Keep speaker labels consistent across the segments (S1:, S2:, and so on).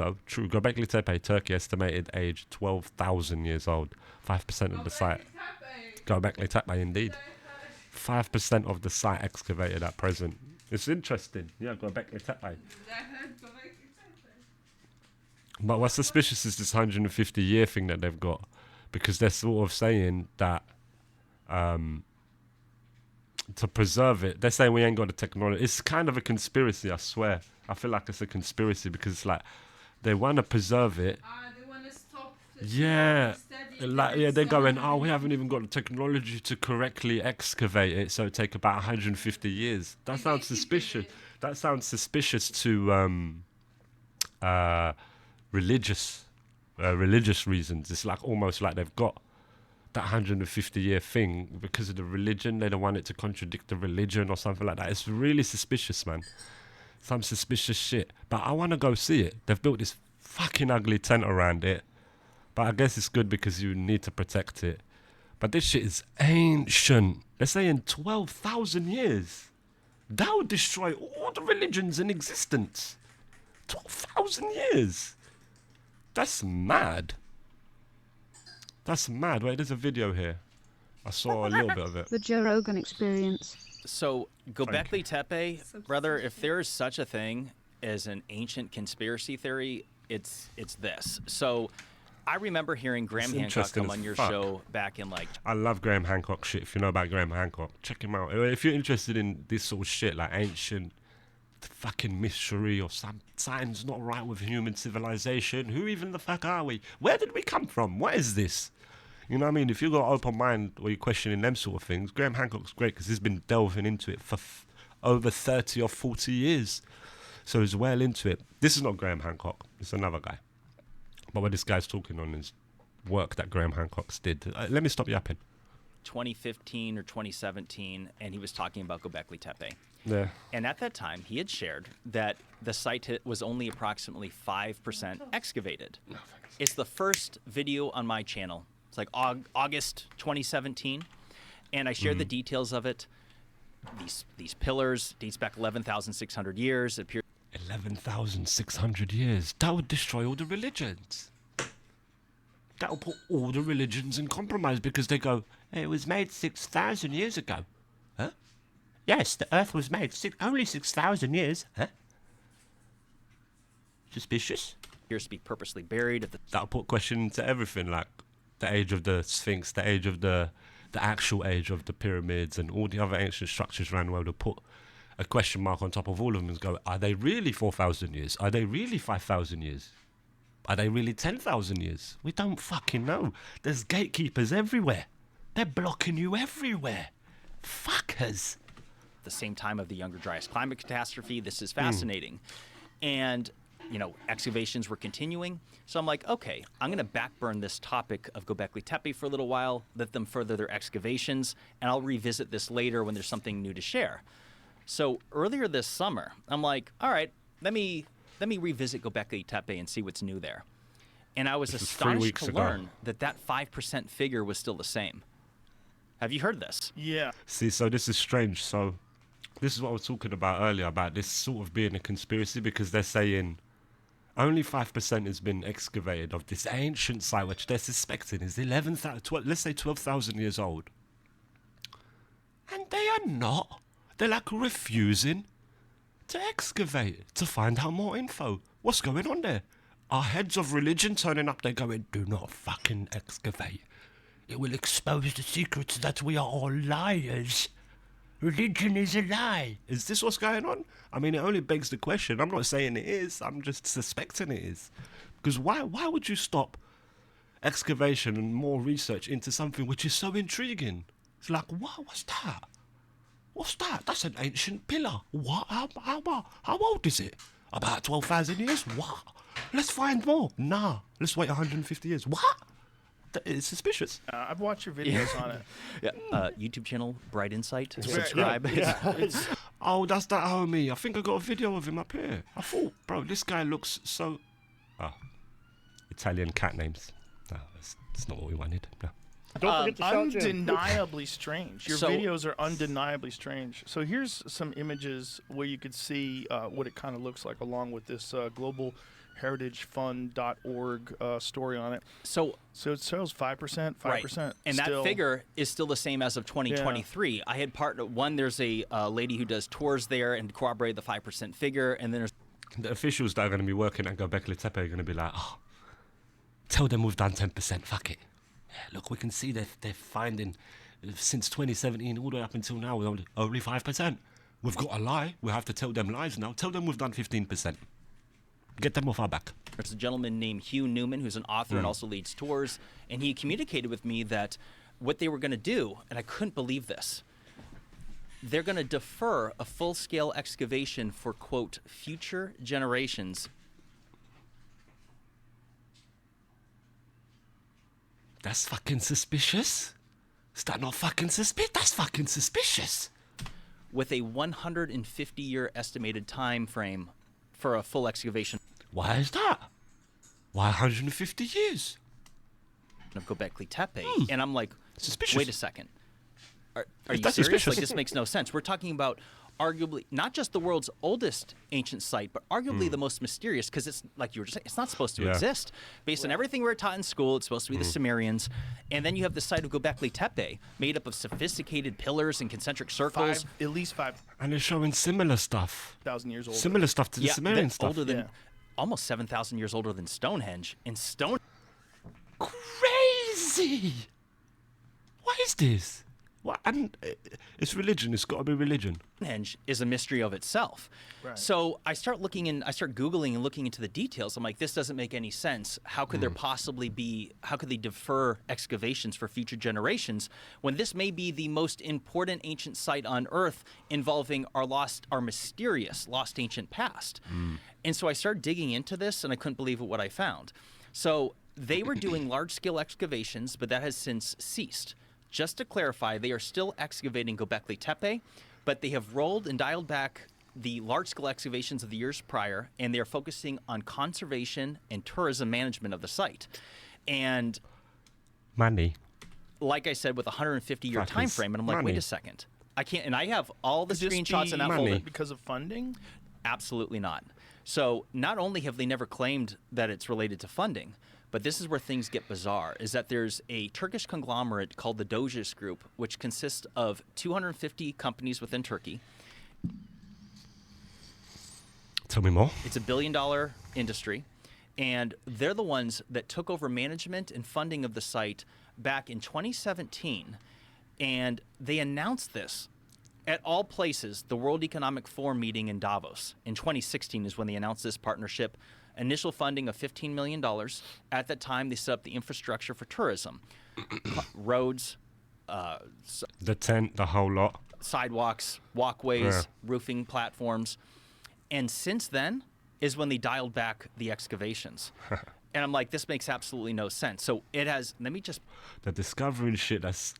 S1: So, true. Göbekli Tepe, Turkey, estimated age 12,000 years old. 5% of the site. Göbekli Tepe, indeed. 5% of the site excavated at present. It's interesting. Yeah, Göbekli Tepe. But what's suspicious is this 150-year thing that they've got, because they're sort of saying that to preserve it, they're saying we ain't got the technology. It's kind of a conspiracy, I swear. I feel like it's a conspiracy because it's like they want to preserve it.
S2: They want to stop.
S1: Yeah, like they're going. Oh, we haven't even got the technology to correctly excavate it, so it take about 150 years. That sounds suspicious. That sounds suspicious to religious reasons. It's like almost like they've got that 150-year thing because of the religion. They don't want it to contradict the religion or something like that. It's really suspicious, man. Some suspicious shit. But I want to go see it. They've built this fucking ugly tent around it. But I guess it's good because you need to protect it. But this shit is ancient. They're saying 12,000 years. That would destroy all the religions in existence. 12,000 years. That's mad. That's mad. Wait, there's a video here. I saw a little bit of it.
S3: The Joe Rogan Experience.
S4: So, Göbekli Tepe, brother, if there is such a thing as an ancient conspiracy theory, it's this. So, I remember hearing Graham Hancock come on your show back in like...
S1: I love Graham Hancock shit. If you know about Graham Hancock, check him out. If you're interested in this sort of shit, like ancient fucking mystery or something's not right with human civilization, who even the fuck are we? Where did we come from? What is this? You know what I mean? If you've got an open mind or you're questioning them sort of things, Graham Hancock's great because he's been delving into it for over 30 or 40 years. So he's well into it. This is not Graham Hancock. It's another guy. But what this guy's talking on is work that Graham Hancock's did. Let me stop yapping.
S4: 2015 or 2017, and he was talking about Göbekli Tepe.
S1: Yeah.
S4: And at that time, he had shared that the site was only approximately 5% excavated. It's the first video on my channel. It's like August 2017, and I shared the details of it. These pillars dates back 11,600 years.
S1: 11,600 years. That would destroy all the religions. That will put all the religions in compromise because they go, hey, it was made 6,000 years ago. Huh? Yes, the Earth was made only 6,000 years. Huh? Suspicious?
S4: Appears to be purposely buried at the...
S1: That'll put question to everything, like the age of the Sphinx, the age of the actual age of the pyramids and all the other ancient structures around the world. Will put a question mark on top of all of them and go, are they really 4,000 years? Are they really 5,000 years? Are they really 10,000 years? We don't fucking know. There's gatekeepers everywhere. They're blocking you everywhere. Fuckers.
S4: The same time of the Younger Dryas climate catastrophe. This is fascinating. And, you know, excavations were continuing. So I'm like, okay, I'm going to backburn this topic of Göbekli Tepe for a little while, let them further their excavations, and I'll revisit this later when there's something new to share. So earlier this summer, I'm like, all right, let me revisit Göbekli Tepe and see what's new there. And I was astonished to learn that 5% figure was still the same. Have you heard this?
S5: Yeah.
S1: See, so this is strange. So this is what I was talking about earlier, about this sort of being a conspiracy, because they're saying only 5% has been excavated of this ancient site, which they're suspecting is 11,000, let's say 12,000 years old. And they are not. They're like refusing to excavate, to find out more info. What's going on there? Our heads of religion turning up, they're going, do not fucking excavate. It will expose the secrets that we are all liars. Religion is a lie. Is this what's going on? I mean, it only begs the question. I'm not saying it is. I'm just suspecting it is. Because why would you stop excavation and more research into something which is so intriguing? It's like, what's that? What's that? That's an ancient pillar. What? How old is it? About 12,000 years? What? Let's find more. Nah. Let's wait 150 years. What? It's suspicious.
S5: I've watched your videos on it.
S4: Yeah. YouTube channel, Bright Insight. Subscribe.
S1: Oh, that's that homie. I think I got a video of him up here. I thought, bro, this guy looks so... Italian cat names. No, that's not what we wanted. No.
S6: Don't forget to shout Jim.
S5: Undeniably strange. Your videos are undeniably strange. So here's some images where you could see what it kind of looks like, along with this global heritagefund.org story on it.
S4: So
S5: it shows 5%, 5%.
S4: Right. And
S5: still.
S4: that figure is still the same as of 2023. Yeah. I had there's a lady who does tours there and corroborated the 5% figure, and then there's
S1: the officials that are going to be working at Göbekli Tepe are going to be like, oh, tell them we've done 10%, fuck it. Yeah, look, we can see they're finding since 2017 all the way up until now only 5%. We've got to lie. We have to tell them lies now. Tell them we've done 15%. Get them off our back.
S4: There's a gentleman named Hugh Newman who's an author and also leads tours, and he communicated with me that what they were going to do, and I couldn't believe this, they're going to defer a full-scale excavation for, quote, future generations.
S1: That's fucking suspicious. Is that not fucking suspicious? That's fucking suspicious.
S4: With a 150-year estimated time frame for a full excavation.
S1: Why is that? Why 150 years?
S4: Of Göbekli Tepe. And I'm like,
S1: suspicious.
S4: Wait a second. Are you
S1: That's
S4: serious?
S1: suspicious.
S4: Like, this makes no sense. We're talking about arguably not just the world's oldest ancient site, but arguably the most mysterious, because it's like you were just saying, it's not supposed to exist. Based on everything we were taught in school, it's supposed to be the Sumerians. And then you have the site of Göbekli Tepe, made up of sophisticated pillars and concentric circles.
S5: At least 5,000
S1: And it's showing similar stuff.
S5: years old.
S1: Similar stuff to the Sumerian
S4: that's
S1: stuff.
S4: older than, almost 7,000 years older than Stonehenge. And
S1: Crazy! What is this? What? And it's religion. It's got to be religion.
S4: Stonehenge is a mystery of itself.
S5: Right.
S4: So I start Googling and looking into the details. I'm like, this doesn't make any sense. How could there possibly be, how could they defer excavations for future generations when this may be the most important ancient site on Earth involving our mysterious lost ancient past? And so I started digging into this, and I couldn't believe what I found. So they were doing large-scale excavations, but that has since ceased. Just to clarify, they are still excavating Göbekli Tepe, but they have rolled and dialed back the large-scale excavations of the years prior, and they are focusing on conservation and tourism management of the site. And
S1: Money.
S4: like I said, with a 150-year time frame, and I'm like,
S1: money.
S4: wait a second. I can't, and I have all the
S5: Could this
S4: screenshots in that
S5: be
S4: folder.
S5: because of funding?
S4: Absolutely not. So not only have they never claimed that it's related to funding, but this is where things get bizarre, is that there's a Turkish conglomerate called the Doges Group, which consists of 250 companies within Turkey.
S1: Tell me more.
S4: It's a billion-dollar industry, and they're the ones that took over management and funding of the site back in 2017, and they announced this at all places, the World Economic Forum meeting in Davos. In 2016 is when they announced this partnership. Initial funding of $15 million. At that time, they set up the infrastructure for tourism. Roads,
S1: The tent, the whole lot.
S4: sidewalks, walkways, roofing platforms. And since then is when they dialed back the excavations. And I'm like, this makes absolutely no sense. So it has, let me just...
S1: They're discovering shit that's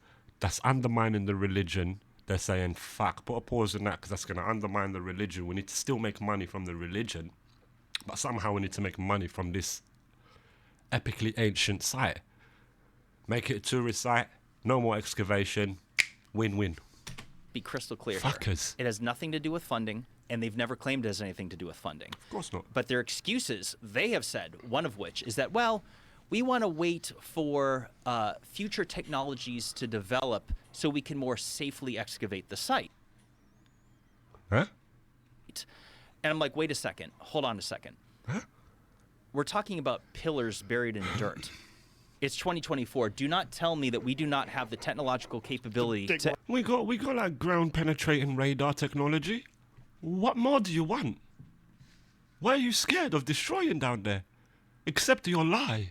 S1: undermining the religion. They're saying, fuck, put a pause on that because that's going to undermine the religion. We need to still make money from the religion. But somehow we need to make money from this epically ancient site. Make it a tourist site. No more excavation. Win-win.
S4: Be crystal clear here.
S1: Fuckers.
S4: It has nothing to do with funding, and they've never claimed it has anything to do with funding.
S1: Of course not.
S4: But their excuses, they have said, one of which is that, well, we want to wait for future technologies to develop so we can more safely excavate the site.
S1: Huh?
S4: And I'm like, wait a second. Hold on a second.
S1: Huh?
S4: We're talking about pillars buried in dirt. It's 2024. Do not tell me that we do not have the technological capability to...
S1: We got like ground penetrating radar technology. What more do you want? Why are you scared of destroying down there? Except your lie.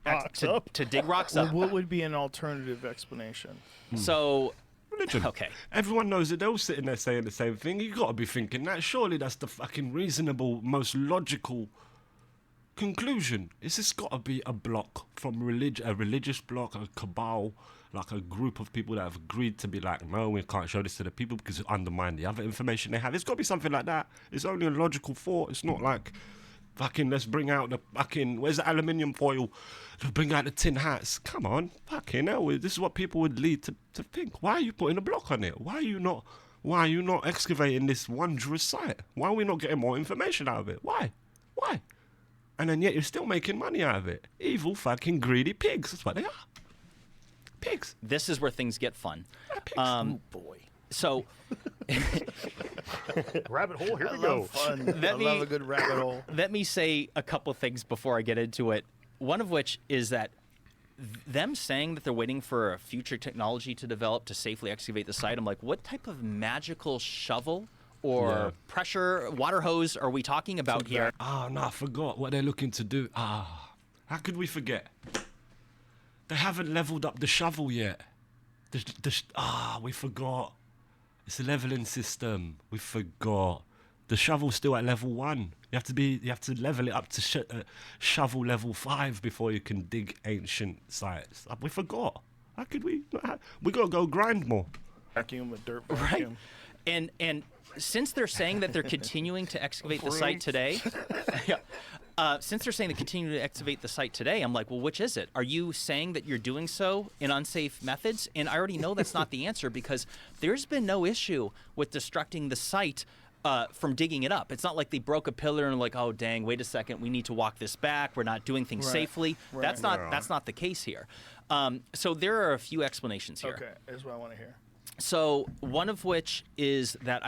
S4: to dig rocks
S5: Well,
S4: up.
S5: what would be an alternative explanation?
S4: So...
S1: Religion.
S4: Okay.
S1: Everyone knows it. They're all sitting there saying the same thing. You got to be thinking that. Surely that's the fucking reasonable, most logical conclusion. Is this got to be a block from a religious block, a cabal, like a group of people that have agreed to be like, no, we can't show this to the people because it undermines the other information they have. It's got to be something like that. It's only a logical thought. It's not like fucking let's bring out the fucking, where's the aluminium foil? Let's bring out the tin hats. Come on, fucking hell. This is what people would lead to think. Why are you putting a block on it? Why are you not excavating this wondrous site? Why are we not getting more information out of it? Why? And then yet you're still making money out of it. Evil fucking greedy pigs. That's what they are. Pigs.
S4: This is where things get fun.
S1: Pigs.
S5: Oh boy.
S4: So
S2: Rabbit hole. Here
S5: I
S2: we
S5: love
S2: go.
S5: fun.
S4: Let
S5: I
S4: me-
S5: love a good rabbit hole.
S4: let me say a couple things before I get into it. One of which is that them saying that they're waiting for a future technology to develop to safely excavate the site. I'm like, what type of magical shovel or
S1: Yeah.
S4: pressure water hose are we talking about here?
S1: Oh, no, I forgot what they're looking to do. How could we forget? They haven't leveled up the shovel yet. We forgot. It's a leveling system. We forgot. The shovel's still at level 1. You have to level it up to shovel level 5 before you can dig ancient sites. We forgot. How could we? We gotta go grind more.
S5: Vacuum, a dirt
S4: Right.
S5: vacuum.
S4: And since they're saying that they're continuing to excavate the site today, since they're saying they continue to excavate the site today, I'm like, well, which is it? Are you saying that you're doing so in unsafe methods? And I already know that's not the answer because there's been no issue with destructing the site from digging it up. It's not like they broke a pillar and like, oh dang, wait a second, we need to walk this back. We're not doing things
S5: Right.
S4: safely.
S5: Right.
S4: That's not the case here. So there are a few explanations here.
S5: Okay, that's what I want to hear.
S4: So one of which is that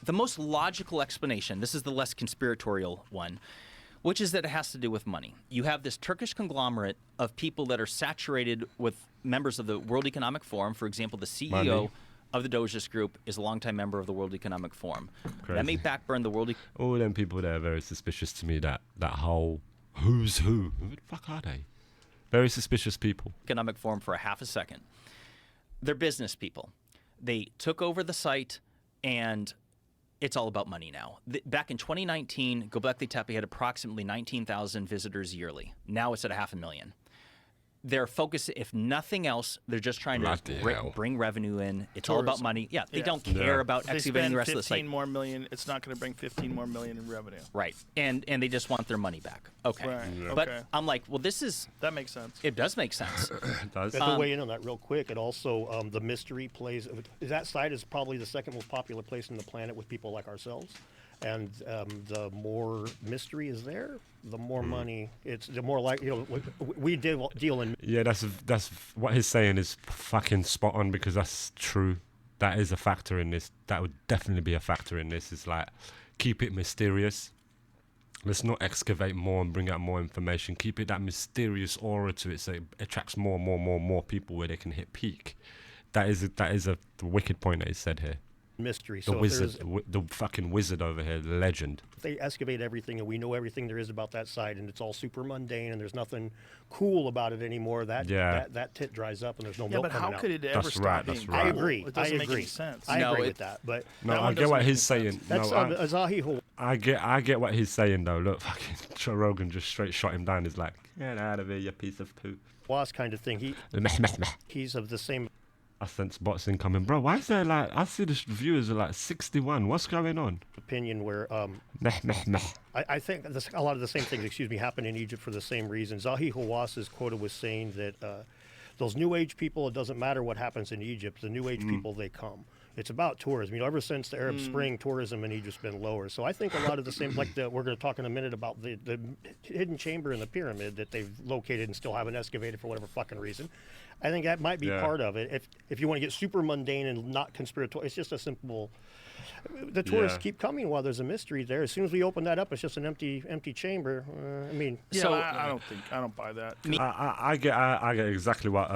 S4: the most logical explanation, this is the less conspiratorial one, which is that it has to do with money. You have this Turkish conglomerate of people that are saturated with members of the World Economic Forum. For example, the CEO
S1: Money.
S4: of the Doges Group is a longtime member of the World Economic Forum.
S1: Crazy.
S4: That may backburn the World
S1: All them people there are very suspicious to me. That whole who's who. Who the fuck are they? Very suspicious people.
S4: Economic Forum for a half a second. They're business people. They took over the site, and it's all about money now. Back in 2019, Göbekli Tepe had approximately 19,000 visitors yearly. Now it's at 500,000. Their focus, if nothing else, they're just trying to
S1: Bloody hell.
S4: bring revenue in. It's all about
S5: Tourism.
S4: money. Yeah, they
S5: Yeah.
S4: don't care
S1: Yeah.
S4: about
S5: If they
S4: excavating
S5: spend
S4: the rest of the
S5: 15
S4: site.
S5: more million, it's not going to bring 15 more million in revenue.
S4: Right, and they just want their money back. Okay,
S5: Right. Yeah.
S4: but
S5: Okay.
S4: I'm like, well,
S5: That makes sense.
S4: it does make sense.
S1: It does.
S2: To weigh in on that real quick, it also the mystery plays. That site is probably the second most popular place on the planet with people like ourselves, and the more mystery is there, the more money. It's the more like we deal in.
S1: Yeah, that's what he's saying is fucking spot on because that's true. That is a factor in this. That would definitely be a factor in this. Is like keep it mysterious. Let's not excavate more and bring out more information. Keep it that mysterious aura to it, so it attracts more people where they can hit peak. That is a wicked point that he said here.
S2: Mystery.
S1: The
S2: So if
S1: wizard,
S2: there's-
S1: the fucking wizard over here, the legend.
S2: if they excavate everything and we know everything there is about that site and it's all super mundane and there's nothing cool about it anymore, that tit dries up and there's no
S5: Yeah,
S2: milk
S5: but
S2: coming
S5: how
S2: out.
S5: could it ever
S1: That's
S5: stop
S1: right,
S5: being
S1: that's
S5: cool?
S1: right.
S2: I agree.
S5: It doesn't
S2: I
S5: make
S2: agree.
S5: any sense.
S2: I
S4: No,
S2: agree
S4: it-
S2: with that, but
S1: No,
S5: That
S1: I
S5: one
S1: get
S5: doesn't
S1: what
S5: make
S1: he's
S5: any
S1: saying.
S5: sense.
S2: that's
S1: No,
S2: Azahi
S1: I get what he's saying though. Look, fucking Joe Rogan just straight shot him down. He's like, get out of here, you piece of poo.
S2: Hawass kind of thing.
S1: Meh, meh, meh.
S2: He's of the same
S1: I sense bots incoming, bro. Why is there like? I see the viewers are like 61. What's going on?
S2: opinion where
S1: Meh, meh, meh.
S2: I think a lot of the same things, happen in Egypt for the same reason. Zahi Hawass's quota was saying that those New Age people, it doesn't matter what happens in Egypt, the New Age people, they come. It's about tourism. Ever since the Arab Spring, tourism in Egypt's been lower. So I think a lot of the same, we're going to talk in a minute about the hidden chamber in the pyramid that they've located and still haven't excavated for whatever fucking reason. I think that might be
S1: Yeah.
S2: part of it. If you want to get super mundane and not conspiratorial, it's just a simple. The tourists
S1: Yeah.
S2: keep coming while there's a mystery there. As soon as we open that up, it's just an empty chamber.
S5: Yeah,
S4: So-
S5: I don't buy that.
S1: I get exactly what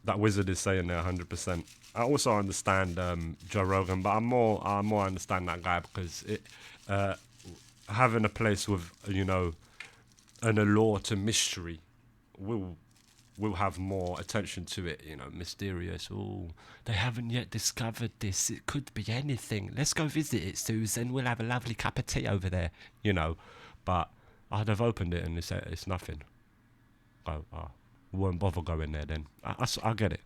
S1: that wizard is saying there, 100%. I also understand Joe Rogan, but I more understand that guy because having a place with an allure to mystery will have more attention to it. Mysterious. Oh, they haven't yet discovered this. It could be anything. Let's go visit it, Susan. We'll have a lovely cup of tea over there. But I'd have opened it and it's nothing. Won't bother going there then. I get it.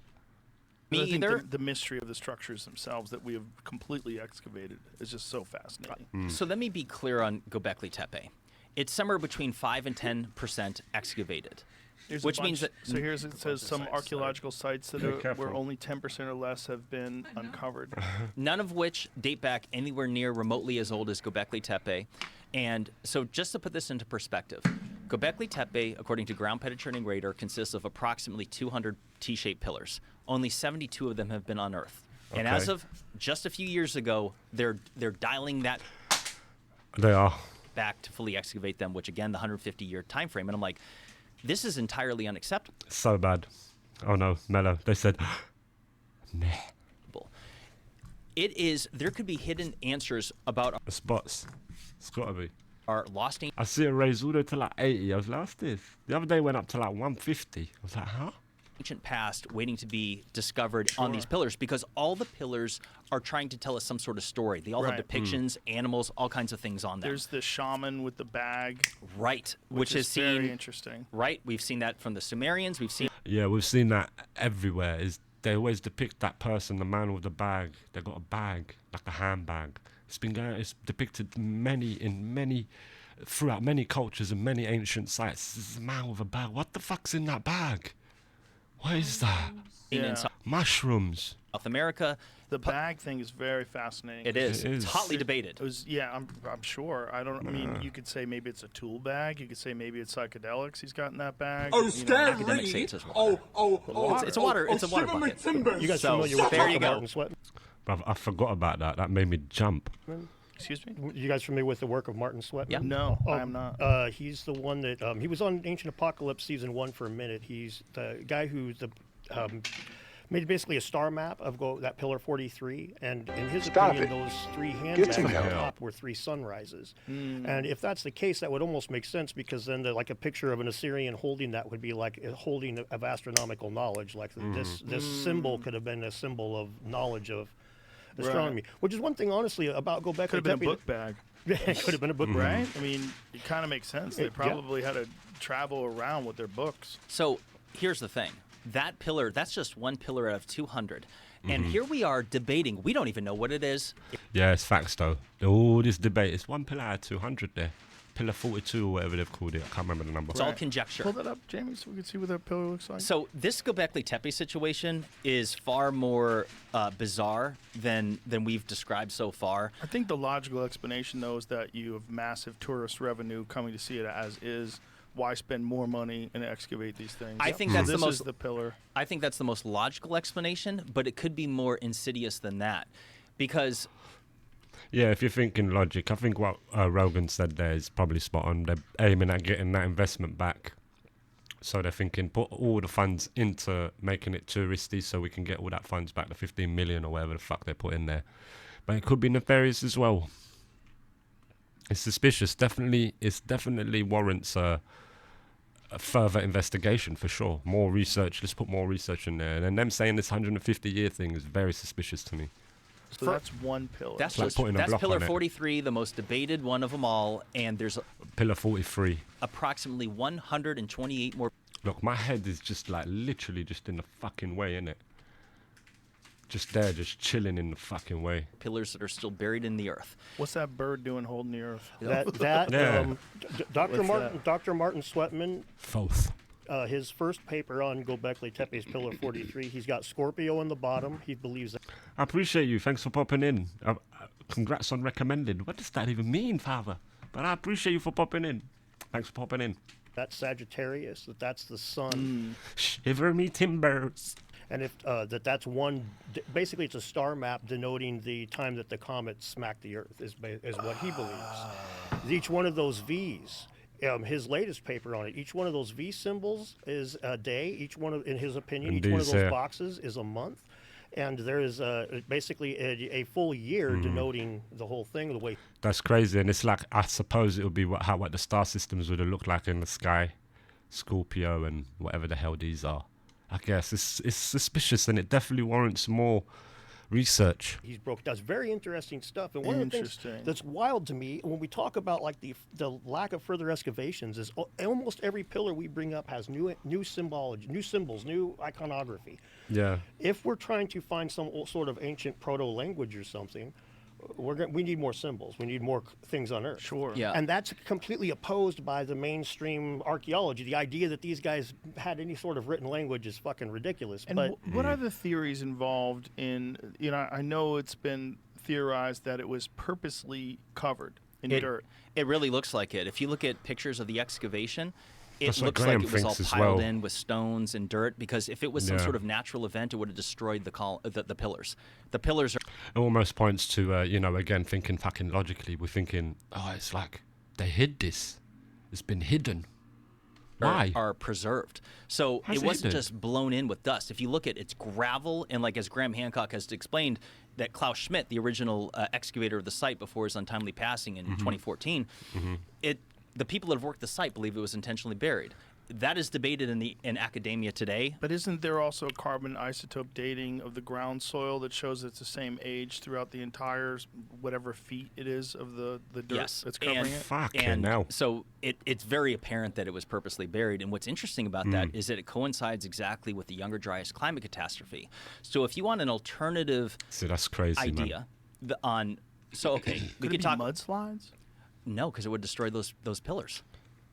S4: Me
S5: I think
S4: either.
S5: the mystery of the structures themselves that we have completely excavated is just so fascinating.
S4: So let me be clear on Göbekli Tepe. it's somewhere between 5 and 10% excavated.
S5: There's
S4: Which means that
S5: so here's it says some archaeological sites that where only 10% or less have been uncovered.
S4: none of which date back anywhere near remotely as old as Göbekli Tepe. And so just to put this into perspective, Göbekli Tepe, according to Ground Penetrating Radar, consists of approximately 200 T-shaped pillars. Only 72 of them have been unearthed. And as of just a few years ago, they're dialing that
S1: They are.
S4: back to fully excavate them, which again, the 150-year time frame. And I'm like, this is entirely unacceptable.
S1: So bad. Oh no, Mello. They said, nah.
S4: It is, there could be hidden answers about
S1: The spots. It's gotta be.
S4: our lost
S1: I see it raise all the way to like 80. I was like, what's this? The other day went up to like 150. I was like, huh?
S4: ancient past waiting to be discovered on these pillars, because all the pillars are trying to tell us some sort of story. They all have depictions, animals, all kinds of things on them.
S5: There's the shaman with the bag.
S4: Right, which
S5: is
S4: is seen
S5: very interesting.
S4: Right, we've seen that from the Sumerians. We've seen
S1: Yeah, we've seen that everywhere. Is they always depict that person, the man with the bag. They got a bag, like a handbag. It's been going. It's depicted throughout many cultures and many ancient sites. This is a man with a bag. What the fuck's in that bag? What is that?
S4: in
S5: Yeah.
S1: Mushrooms.
S4: South America.
S5: The bag thing is very fascinating.
S4: It is.
S1: It is.
S4: It's hotly debated.
S5: It was, yeah, I'm sure. I mean, you could say maybe it's a tool bag. You could say maybe it's psychedelics he's got in that bag.
S4: Academics say it's as water. It's a water bucket.
S2: You guys
S4: So,
S2: familiar with
S4: there
S2: the
S4: you
S2: work of
S4: go.
S2: Martin Sweatman?
S1: Bruv, I forgot about that. That made me jump.
S5: Excuse me?
S2: You guys familiar with the work of Martin Sweatman?
S4: Yeah.
S5: No,
S2: Oh,
S5: I am not.
S2: He's the one that he was on Ancient Apocalypse season 1 for a minute. He's the guy who's made basically a star map of that pillar 43, and in his opinion, those 3 handbags on top were 3 sunrises. And if that's the case, that would almost make sense, because then like a picture of an Assyrian holding that would be like a holding of astronomical knowledge. Like this symbol could have been a symbol of knowledge of astronomy, which is one thing honestly about Göbekli
S5: Could have been a
S2: Tepe.
S5: book bag,
S2: It could have been a book,
S5: right? I mean, it kind of makes sense. They
S2: Yeah.
S5: probably had to travel around with their books.
S4: So here's the thing. That pillar, that's just one pillar out of 200. And here we are debating. We don't even know what it is.
S1: Yeah, it's facts though. All this debate. It's one pillar out of 200 there. Pillar 42 or whatever they've called it. I can't remember the number.
S4: It's all conjecture.
S5: Pull that up, Jamie, so we can see what that pillar looks like.
S4: So this Göbekli Tepe situation is far more bizarre than we've described so far.
S5: I think the logical explanation, though, is that you have massive tourist revenue coming to see it as is. Why spend more money and excavate these things?
S4: I think that's the
S5: this
S4: most-
S5: is the pillar.
S4: I think that's the most logical explanation, but it could be more insidious than that, because
S1: Yeah, if you're thinking logic, I think what Rogan said there is probably spot on. They're aiming at getting that investment back. So they're thinking put all the funds into making it touristy so we can get all that funds back, the 15 million or whatever the fuck they put in there. But it could be nefarious as well. It's suspicious. It definitely warrants a further investigation for sure. More research. Let's put more research in there. And them saying this 150-year thing is very suspicious to me.
S5: So that's one pillar.
S4: that's
S1: like
S4: just
S1: putting a
S4: that's
S1: block
S4: pillar
S1: on it.
S4: 43, the most debated one of them all, and there's
S1: Pillar 43.
S4: approximately 128 more
S1: Look, my head is just like literally just in the fucking way, innit? Just there, just chilling in the fucking way.
S4: pillars that are still buried in the earth.
S5: What's that bird doing holding the earth?
S2: That
S1: Yeah.
S2: Dr.
S5: What's
S2: Martin
S5: that?
S2: Dr. Martin Sweatman,
S1: Fourth.
S2: his first paper on Göbekli Tepe's pillar 43, he's got Scorpio on the bottom. He believes that
S1: I appreciate you. Thanks for popping in. Congrats on recommended. What does that even mean, Father? But I appreciate you for popping in. Thanks for popping in.
S2: that's Sagittarius, that's the sun,
S1: Shiver me timbers.
S2: and if that's basically it's a star map denoting the time that the comet smacked the Earth is what he believes. Each one of those V's. His latest paper on it. Each one of those V symbols is a day. In his opinion, each one of those boxes is a month, and there is basically a full year denoting the whole thing. The way
S1: That's crazy. And it's like, I suppose it would be what the star systems would have looked like in the sky. Scorpio and whatever the hell these are. I guess it's suspicious, and it definitely warrants more research.
S2: he's broke down, it's very interesting stuff. And one of the things
S5: Interesting.
S2: that's wild to me when we talk about like the lack of further excavations is almost every pillar we bring up has new symbology, new symbols, new iconography.
S1: Yeah.
S2: If we're trying to find some sort of ancient proto language or something, we need more symbols. We need more things on Earth.
S5: Sure.
S4: Yeah.
S2: And that's completely opposed by the mainstream archaeology. The idea that these guys had any sort of written language is fucking ridiculous.
S5: And
S2: But
S5: what are the theories involved in, I know it's been theorized that it was purposely covered in dirt.
S4: It really looks like it. If you look at pictures of the excavation, it
S1: That's what
S4: looks like
S1: Graham
S4: it was all
S1: thinks as
S4: piled
S1: well.
S4: in with stones and dirt. Because if it was some
S1: Yeah.
S4: sort of natural event, it would have destroyed the pillars. The pillars are
S1: It almost points to, again, thinking fucking logically. We're thinking, oh, it's like they hid this. It's been hidden. Why?
S4: are preserved. So
S1: How's
S4: it
S1: it
S4: wasn't
S1: hidden?
S4: just blown in with dust. If you look at it's gravel, and like as Graham Hancock has explained, that Klaus Schmidt, the original excavator of the site before his untimely passing in 2014, the people that have worked the site believe it was intentionally buried. That is debated in academia today.
S5: But isn't there also carbon isotope dating of the ground soil that shows it's the same age throughout the entire whatever feet it is of the dirt
S4: Yes,
S5: that's covering
S4: and,
S5: it?
S1: Fucking
S4: and
S1: hell.
S4: so it's very apparent that it was purposely buried. And what's interesting about that is that it coincides exactly with the Younger Dryas climate catastrophe. So if you want an alternative
S1: See, that's crazy,
S4: idea
S1: man.
S4: we
S5: Could
S4: could
S5: it be
S4: talk.
S5: mudslides?
S4: No, because it would destroy those pillars.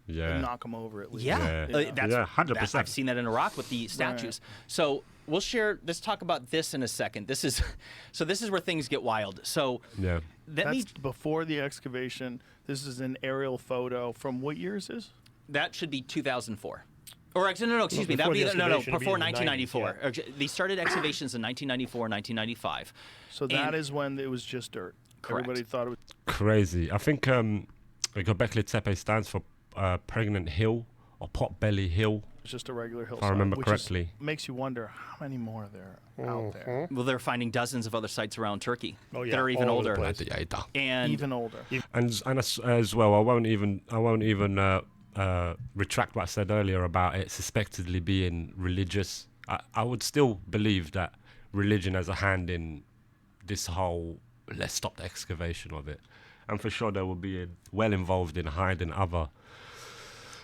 S1: Yeah.
S5: Knock them over at least.
S4: Yeah,
S1: Yeah.
S4: That's,
S1: Yeah, 100%.
S4: I've seen that in Iraq with the statues. So we'll share. Let's talk about this in a second. This is where things get wild. So
S1: Yeah.
S5: That's before the excavation. This is an aerial photo from what year is this?
S4: that should be 2004. Or actually, no, excuse me. That
S2: before
S4: would be
S2: the
S4: no,
S2: excavation, it'd be
S4: before
S2: in the 90s,
S4: 1994. They started excavations in 1994, 1995.
S5: So that is when it was just dirt.
S4: Correct.
S5: Everybody thought it was.
S1: Crazy. I think Göbekli Tepe stands for pregnant hill or potbelly hill.
S5: Just a regular hillside.
S1: If I remember
S5: which
S1: correctly.
S5: makes you wonder how many more are there out there.
S4: Well, they're finding dozens of other sites around Turkey
S2: Oh, yeah,
S4: that are even
S2: all over the
S4: older.
S2: place.
S1: Gladiator.
S4: And
S5: Even older.
S1: And as well, I won't even retract what I said earlier about it suspectedly being religious. I would still believe that religion has a hand in this whole let's stop the excavation of it, and for sure they will be well involved in hiding other.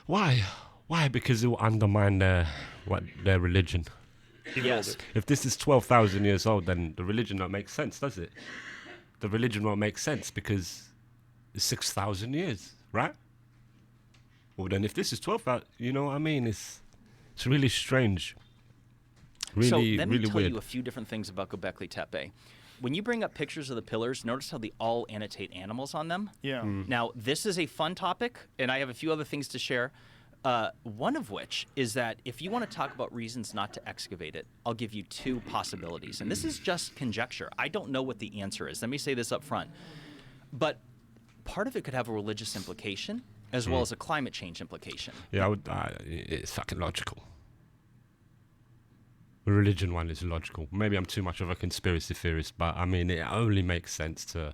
S1: Why? Because it will undermine their religion.
S4: yes,
S1: If this is 12,000 years old, then the religion don't make sense, does it? The religion won't make sense because it's 6,000 years, right? Well, then if this is 12,000, you know what I mean? It's really strange. Really,
S4: so let me
S1: really
S4: tell
S1: weird.
S4: you a few different things about Göbekli Tepe. When you bring up pictures of the pillars, notice how they all annotate animals on them.
S5: Yeah.
S4: Now, this is a fun topic, and I have a few other things to share. One of which is that if you want to talk about reasons not to excavate it, I'll give you two possibilities. And this is just conjecture. I don't know what the answer is. Let me say this up front. But part of it could have a religious implication as well as a climate change implication.
S1: Yeah, it's fucking logical. The religion one is logical. Maybe I'm too much of a conspiracy theorist, but I mean, it only makes sense to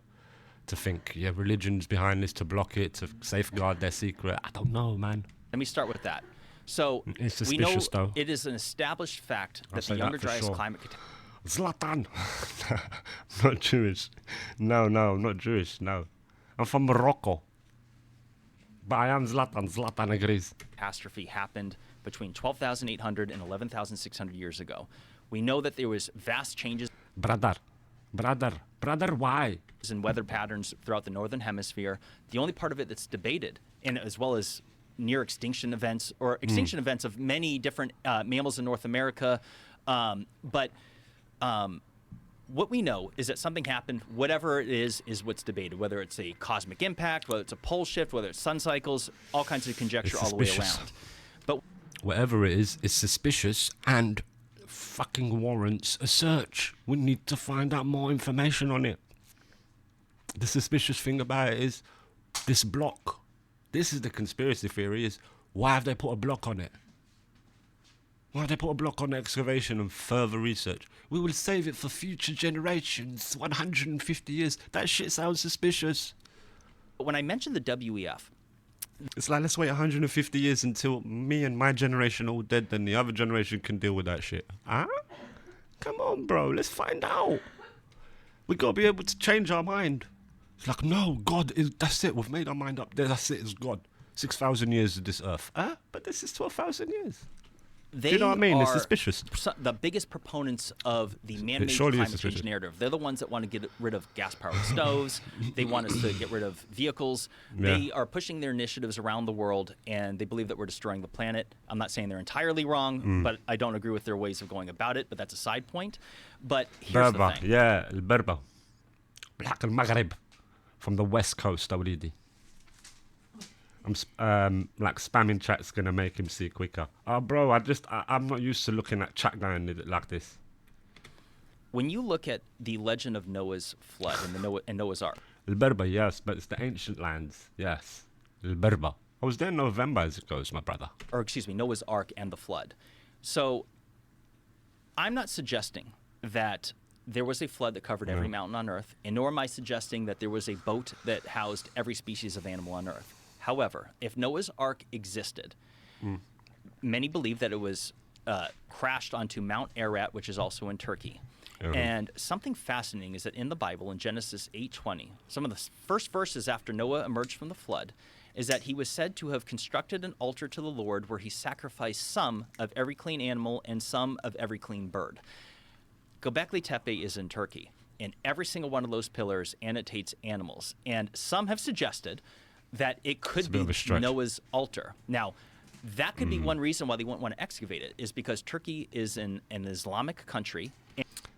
S1: think, yeah, religion's behind this to block it, to safeguard their secret. I don't know, man.
S4: Let me start with that. So
S1: It's
S4: we know
S1: suspicious, though.
S4: it is an established fact
S1: I'll
S4: that
S1: say
S4: the
S1: that
S4: Younger
S1: for
S4: Dryas
S1: sure.
S4: climate
S1: Zlatan. Not Jewish. No, I'm not Jewish. No. I'm from Morocco. But I am Zlatan. Zlatan agrees.
S4: catastrophe happened between 12,800 and 11,600 years ago. We know that there was vast changes
S1: Brother, why?
S4: in weather patterns throughout the northern hemisphere. The only part of it that's debated, and as well as near extinction events or extinction events of many different mammals in North America, but what we know is that something happened. Whatever it is what's debated. Whether it's a cosmic impact, whether it's a pole shift, whether it's sun cycles, all kinds of conjecture
S1: It's
S4: all the way
S1: suspicious.
S4: around. But
S1: Whatever it is suspicious and fucking warrants a search. We need to find out more information on it. The suspicious thing about it is this block. This is the conspiracy theory is why have they put a block on it? Why have they put a block on the excavation and further research? We will save it for future generations, 150 years. That shit sounds suspicious.
S4: when I mentioned the WEF,
S1: It's like, let's wait 150 years until me and my generation are all dead, then the other generation can deal with that shit. Huh? Come on, bro, let's find out. We gotta be able to change our mind. It's like, no, God, that's it, we've made our mind up there, that's it, it's God. 6,000 years of this earth. Huh? But this is 12,000 years.
S4: They
S1: Do you know what I mean? It's
S4: are
S1: suspicious.
S4: the biggest proponents of the man-made
S1: surely is
S4: climate change
S1: suspicious.
S4: narrative. They're the ones that want to get rid of gas-powered stoves. They want us to get rid of vehicles.
S1: Yeah.
S4: They are pushing their initiatives around the world, and they believe that we're destroying the planet. I'm not saying they're entirely wrong, but I don't agree with their ways of going about it, but that's a side point. But here's the
S1: Berber,
S4: thing.
S1: yeah, El Berber. Black Al Maghreb. From the west coast, already. Like spamming chat's gonna make him see quicker. Oh, bro, I'm not used to looking at chat going like this.
S4: When you look at the legend of Noah's flood and Noah's Ark,
S1: El Berber, yes, but it's the ancient lands, yes. El Berber. I was there in November as it goes, my brother.
S4: or excuse me, Noah's Ark and the flood. So I'm not suggesting that there was a flood that covered every mountain on Earth, and nor am I suggesting that there was a boat that housed every species of animal on Earth. However, if Noah's Ark existed, many believe that it was crashed onto Mount Ararat, which is also in Turkey. And something fascinating is that in the Bible, in Genesis 8:20, some of the first verses after Noah emerged from the flood, is that he was said to have constructed an altar to the Lord where he sacrificed some of every clean animal and some of every clean bird. Göbekli Tepe is in Turkey, and every single one of those pillars annotates animals. And some have suggested that it could
S1: a bit of
S4: be
S1: a stretch.
S4: Noah's altar. Now, that could be one reason why they wouldn't want to excavate it, is because Turkey is an Islamic country.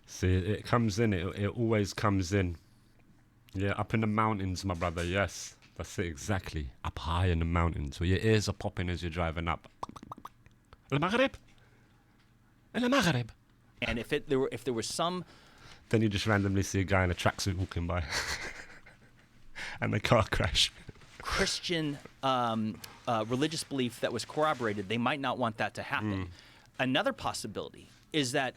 S1: See, it comes in, it always comes in. Yeah, up in the mountains, my brother, yes. That's it, exactly. Up high in the mountains, where your ears are popping as you're driving up. El Maghreb. El Maghreb.
S4: And if there was some
S1: Then you just randomly see a guy in a tracksuit walking by. And the car crash.
S4: Christian religious belief that was corroborated, they might not want that to happen. Another possibility is that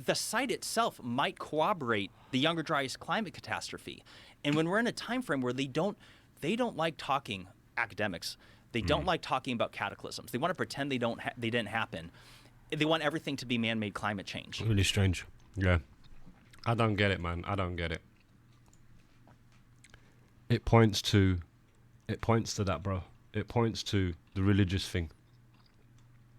S4: the site itself might corroborate the Younger Dryas climate catastrophe. And when we're in a time frame where they don't like talking, academics, they don't like talking about cataclysms. They want to pretend they didn't happen. They want everything to be man-made climate change.
S1: Really strange. Yeah. I don't get it, man. I don't get it. It points to that, bro. It points to the religious thing.